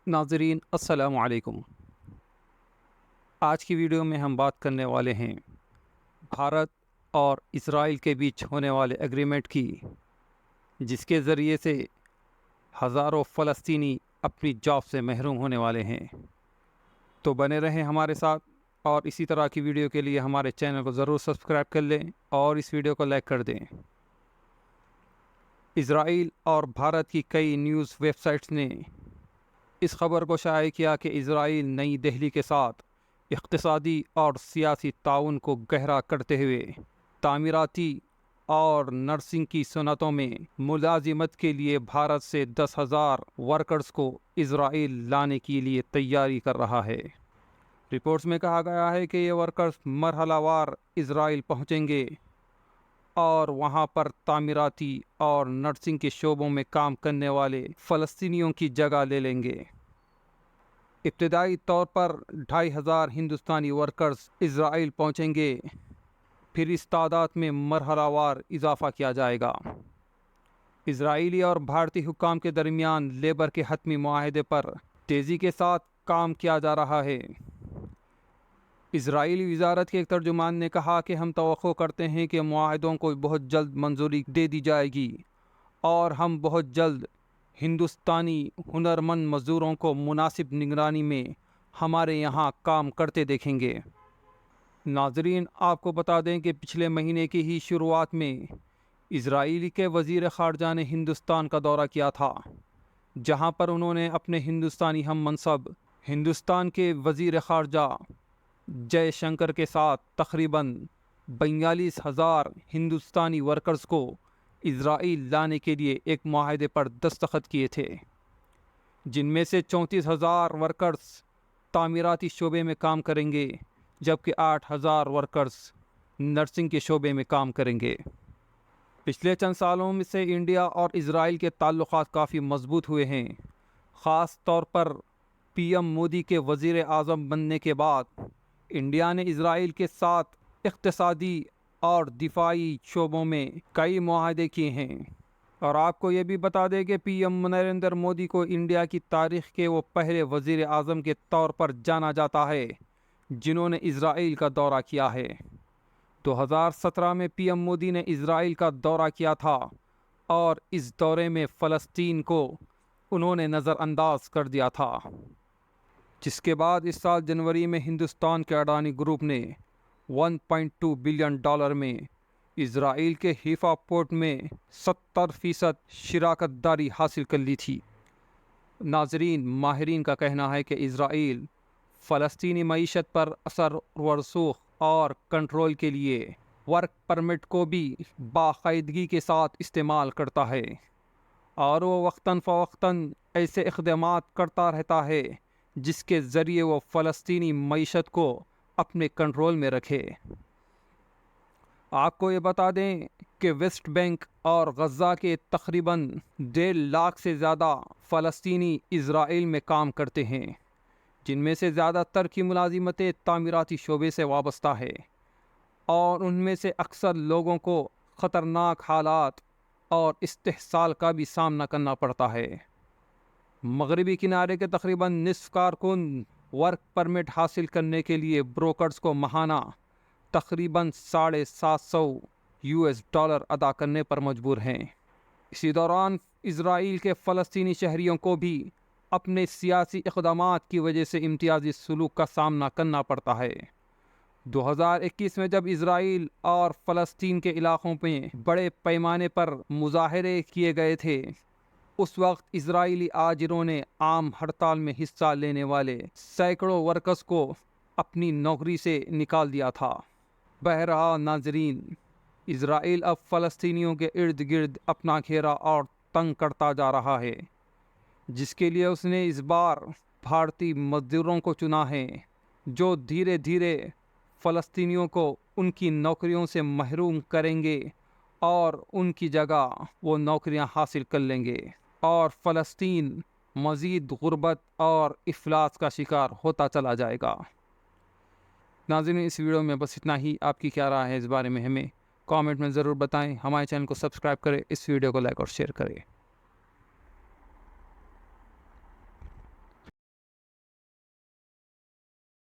ناظرین السلام علیکم۔ آج کی ویڈیو میں ہم بات کرنے والے ہیں بھارت اور اسرائیل کے بیچ ہونے والے ایگریمنٹ کی، جس کے ذریعے سے ہزاروں فلسطینی اپنی جاب سے محروم ہونے والے ہیں۔ تو بنے رہیں ہمارے ساتھ، اور اسی طرح کی ویڈیو کے لیے ہمارے چینل کو ضرور سبسکرائب کر لیں اور اس ویڈیو کو لائک کر دیں۔ اسرائیل اور بھارت کی کئی نیوز ویب سائٹس نے اس خبر کو شائع کیا کہ اسرائیل نئی دہلی کے ساتھ اقتصادی اور سیاسی تعاون کو گہرا کرتے ہوئے تعمیراتی اور نرسنگ کی صنعتوں میں ملازمت کے لیے بھارت سے 10,000 ورکرز کو اسرائیل لانے کے لیے تیاری کر رہا ہے۔ رپورٹس میں کہا گیا ہے کہ یہ ورکرز مرحلہ وار اسرائیل پہنچیں گے اور وہاں پر تعمیراتی اور نرسنگ کے شعبوں میں کام کرنے والے فلسطینیوں کی جگہ لے لیں گے۔ ابتدائی طور پر 2,500 ہندوستانی ورکرز اسرائیل پہنچیں گے، پھر اس تعداد میں مرحلہ وار اضافہ کیا جائے گا۔ اسرائیلی اور بھارتی حکام کے درمیان لیبر کے حتمی معاہدے پر تیزی کے ساتھ کام کیا جا رہا ہے۔ اسرائیلی وزارت کے ایک ترجمان نے کہا کہ ہم توقع کرتے ہیں کہ معاہدوں کو بہت جلد منظوری دے دی جائے گی اور ہم بہت جلد ہندوستانی ہنرمند مزدوروں کو مناسب نگرانی میں ہمارے یہاں کام کرتے دیکھیں گے۔ ناظرین، آپ کو بتا دیں کہ پچھلے مہینے کی ہی شروعات میں اسرائیل کے وزیر خارجہ نے ہندوستان کا دورہ کیا تھا، جہاں پر انہوں نے اپنے ہندوستانی ہم منصب ہندوستان کے وزیر خارجہ جے شنکر کے ساتھ تقریباً 42,000 ہندوستانی ورکرز کو اسرائیل لانے کے لیے ایک معاہدے پر دستخط کیے تھے، جن میں سے 34,000 ورکرز تعمیراتی شعبے میں کام کریں گے، جبکہ 8,000 ورکرز نرسنگ کے شعبے میں کام کریں گے۔ پچھلے چند سالوں میں سے انڈیا اور اسرائیل کے تعلقات کافی مضبوط ہوئے ہیں، خاص طور پر پی ایم مودی کے وزیر اعظم بننے کے بعد انڈیا نے اسرائیل کے ساتھ اقتصادی اور دفاعی شعبوں میں کئی معاہدے کیے ہیں۔ اور آپ کو یہ بھی بتا دیں کہ پی ایم نریندر مودی کو انڈیا کی تاریخ کے وہ پہلے وزیر اعظم کے طور پر جانا جاتا ہے جنہوں نے اسرائیل کا دورہ کیا ہے۔ 2017 میں پی ایم مودی نے اسرائیل کا دورہ کیا تھا اور اس دورے میں فلسطین کو انہوں نے نظر انداز کر دیا تھا، جس کے بعد اس سال جنوری میں ہندوستان کے اڈانی گروپ نے $1.2 بلین میں اسرائیل کے حیفا پورٹ میں 70% شراکت داری حاصل کر لی تھی۔ ناظرین، ماہرین کا کہنا ہے کہ اسرائیل فلسطینی معیشت پر اثر و رسوخ اور کنٹرول کے لیے ورک پرمٹ کو بھی باقاعدگی کے ساتھ استعمال کرتا ہے، اور وہ وقتاً فوقتاً ایسے اقدامات کرتا رہتا ہے جس کے ذریعے وہ فلسطینی معیشت کو اپنے کنٹرول میں رکھے۔ آپ کو یہ بتا دیں کہ ویسٹ بینک اور غزہ کے تقریباً 1.5 لاکھ سے زیادہ فلسطینی اسرائیل میں کام کرتے ہیں، جن میں سے زیادہ تر کی ملازمتیں تعمیراتی شعبے سے وابستہ ہے، اور ان میں سے اکثر لوگوں کو خطرناک حالات اور استحصال کا بھی سامنا کرنا پڑتا ہے۔ مغربی کنارے کے تقریباً نصف کارکن ورک پرمٹ حاصل کرنے کے لیے بروکرز کو ماہانہ تقریباً $750 ادا کرنے پر مجبور ہیں۔ اسی دوران اسرائیل کے فلسطینی شہریوں کو بھی اپنے سیاسی اقدامات کی وجہ سے امتیازی سلوک کا سامنا کرنا پڑتا ہے۔ 2021 میں جب اسرائیل اور فلسطین کے علاقوں میں بڑے پیمانے پر مظاہرے کیے گئے تھے، اس وقت اسرائیلی آجروں نے عام ہڑتال میں حصہ لینے والے سینکڑوں ورکرز کو اپنی نوکری سے نکال دیا تھا۔ بہرحال ناظرین، اسرائیل اب فلسطینیوں کے ارد گرد اپنا گھیرا اور تنگ کرتا جا رہا ہے، جس کے لیے اس نے اس بار بھارتی مزدوروں کو چنا ہے، جو دھیرے دھیرے فلسطینیوں کو ان کی نوکریوں سے محروم کریں گے اور ان کی جگہ وہ نوکریاں حاصل کر لیں گے، اور فلسطین مزید غربت اور افلاس کا شکار ہوتا چلا جائے گا۔ ناظرین، اس ویڈیو میں بس اتنا ہی۔ آپ کی کیا رائے ہے اس بارے میں ہمیں کامنٹ میں ضرور بتائیں۔ ہمارے چینل کو سبسکرائب کریں، اس ویڈیو کو لائک اور شیئر کریں۔